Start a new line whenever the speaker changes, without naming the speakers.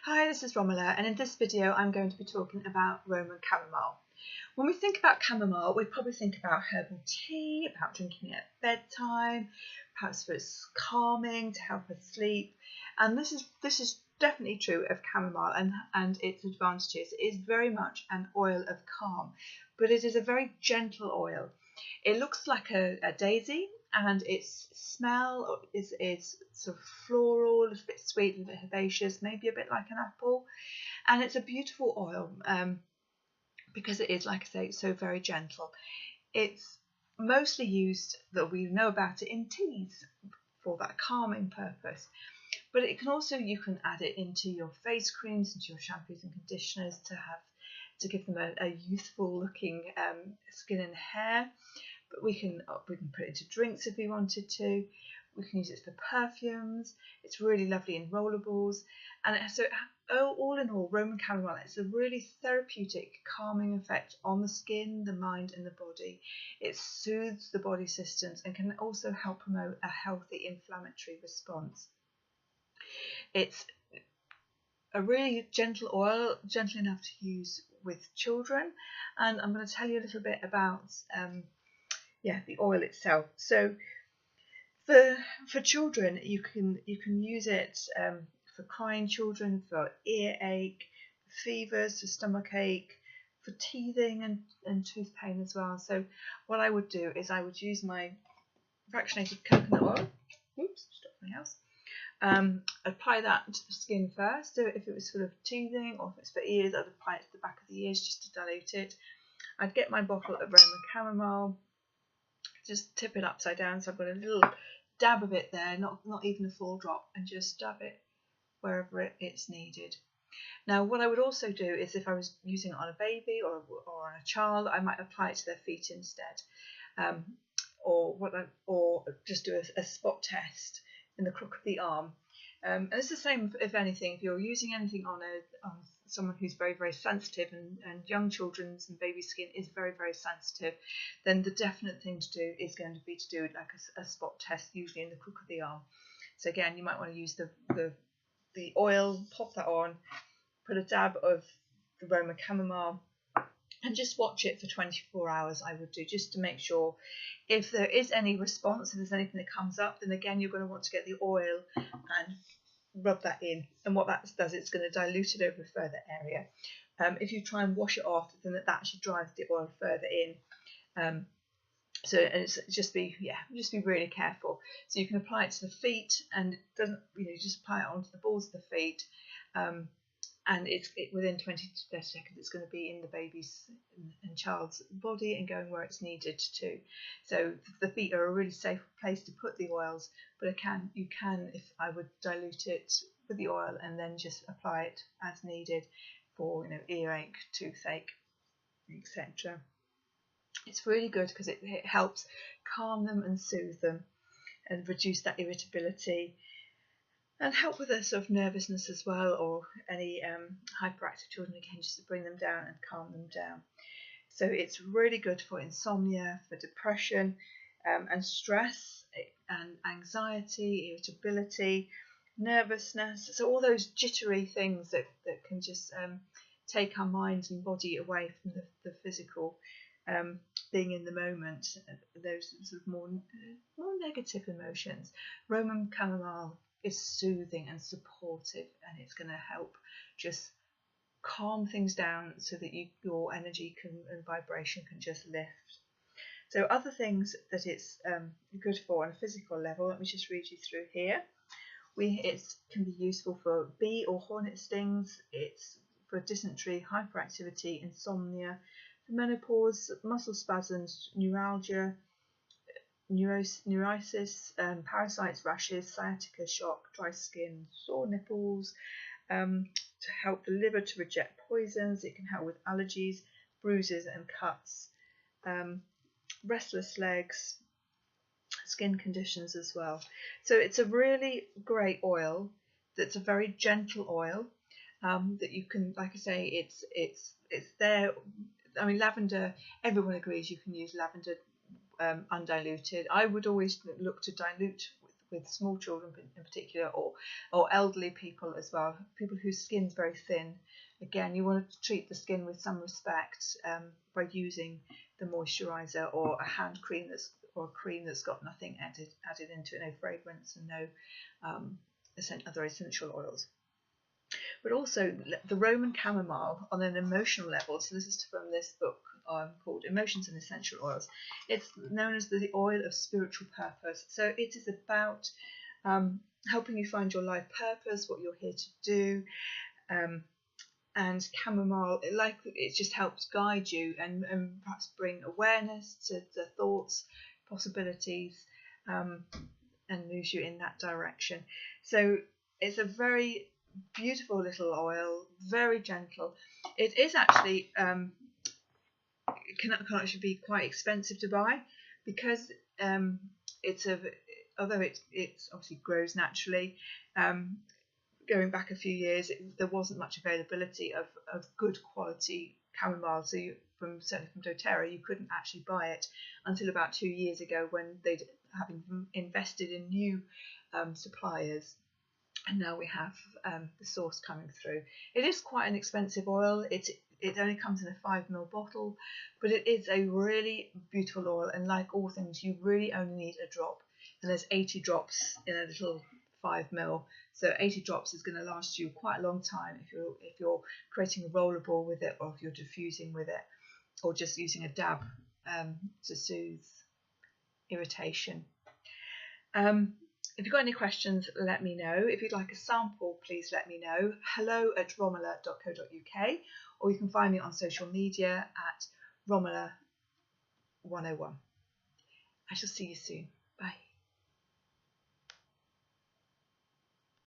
Hi, this is Romila, and in this video I'm going to be talking about Roman chamomile. When we think about chamomile, we probably think about herbal tea, about drinking it at bedtime, perhaps for its calming, to help us sleep. And this is definitely true of chamomile and its advantages. It is very much an oil of calm, but it is a very gentle oil. It looks like a daisy, and its smell is sort of floral, a little bit sweet, a little bit herbaceous, maybe a bit like an apple. And it's a beautiful oil because it is, like I say, so very gentle. It's mostly used, that we know about it, in teas for that calming purpose. But it can also, you can add it into your face creams, into your shampoos and conditioners to give them a youthful looking skin and hair. But we can put it into drinks if we wanted to. We can use it for perfumes. It's really lovely in rollables. And so all in all, Roman chamomile, it's a really therapeutic, calming effect on the skin, the mind and the body. It soothes the body systems and can also help promote a healthy inflammatory response. It's a really gentle oil, gentle enough to use with children. And I'm going to tell you a little bit about the oil itself. So for children, you can use it for crying children, for earache, fevers, for stomach ache, for teething and tooth pain as well. So what I would do is I would use my fractionated coconut oil. Oops, stop my house. Apply that to the skin first. So if it was sort of teething or if it's for ears, I'd apply it to the back of the ears just to dilute it. I'd get my bottle of Roman chamomile, just tip it upside down, so I've got a little dab of it there, not even a full drop, and just dab it wherever it's needed. Now what I would also do is, if I was using it on a baby or on a child, I might apply it to their feet instead, or just do a spot test in the crook of the arm. And it's the same, if anything, if you're using anything on someone who's very, very sensitive, and young children's and baby skin is very, very sensitive, then the definite thing to do is going to be to do like a spot test, usually in the crook of the arm. So again, you might want to use the oil, pop that on, put a dab of the Roman chamomile, and just watch it for 24 hours, I would do, just to make sure. If there is any response, if there's anything that comes up, then again you're going to want to get the oil and rub that in. And what that does, it's going to dilute it over a further area. If you try and wash it off, then that actually drives the oil further in. So it's just be really careful. So you can apply it to the feet, and it doesn't, just apply it onto the balls of the feet. And within 20 to 30 seconds, it's going to be in the baby's and child's body and going where it's needed to. So the feet are a really safe place to put the oils, but you can, if I would dilute it with the oil and then just apply it as needed for earache, toothache, etc. It's really good because it helps calm them and soothe them and reduce that irritability, and help with a sort of nervousness as well, or any hyperactive children, again, just to bring them down and calm them down. So it's really good for insomnia, for depression and stress and anxiety, irritability, nervousness. So all those jittery things that can just take our minds and body away from the physical, being in the moment, those sort of more negative emotions. Roman chamomile is soothing and supportive, and it's going to help just calm things down so that your energy and vibration can just lift. So other things that it's good for on a physical level, let me just read you through here. It can be useful for bee or hornet stings. It's for dysentery, hyperactivity, insomnia, for menopause, muscle spasms, neuralgia, neuritis, parasites, rashes, sciatica, shock, dry skin, sore nipples, to help the liver to reject poisons. It can help with allergies, bruises and cuts, restless legs, skin conditions as well. So it's a really great oil that's a very gentle oil, that you can, like I say, it's there. I mean, lavender, everyone agrees you can use lavender undiluted. I would always look to dilute with small children in particular, or elderly people as well, people whose skin's very thin. Again, you want to treat the skin with some respect by using the moisturiser or a hand cream or a cream that's got nothing added into it, no fragrance and no other essential oils. But also the Roman chamomile on an emotional level. So this is from this book called Emotions and Essential Oils. It's known as the oil of spiritual purpose. So it is about helping you find your life purpose, what you're here to do. And chamomile, it just helps guide you and perhaps bring awareness to the thoughts, possibilities, and moves you in that direction. So it's a very beautiful little oil, very gentle. It is actually can actually be quite expensive to buy because although it obviously grows naturally. Going back a few years, there wasn't much availability of good quality chamomile. So certainly from doTERRA, you couldn't actually buy it until about 2 years ago, when they'd having invested in new suppliers, and now we have the source coming through. It is quite an expensive oil. It only comes in a 5 ml bottle, but it is a really beautiful oil, and like all things, you really only need a drop, and there's 80 drops in a little 5 ml. So 80 drops is going to last you quite a long time if you're creating a rollerball with it, or if you're diffusing with it, or just using a dab to soothe irritation. If you've got any questions, let me know. If you'd like a sample, please let me know. hello@romila.co.uk, or you can find me on social media at Romila101. I shall see you soon.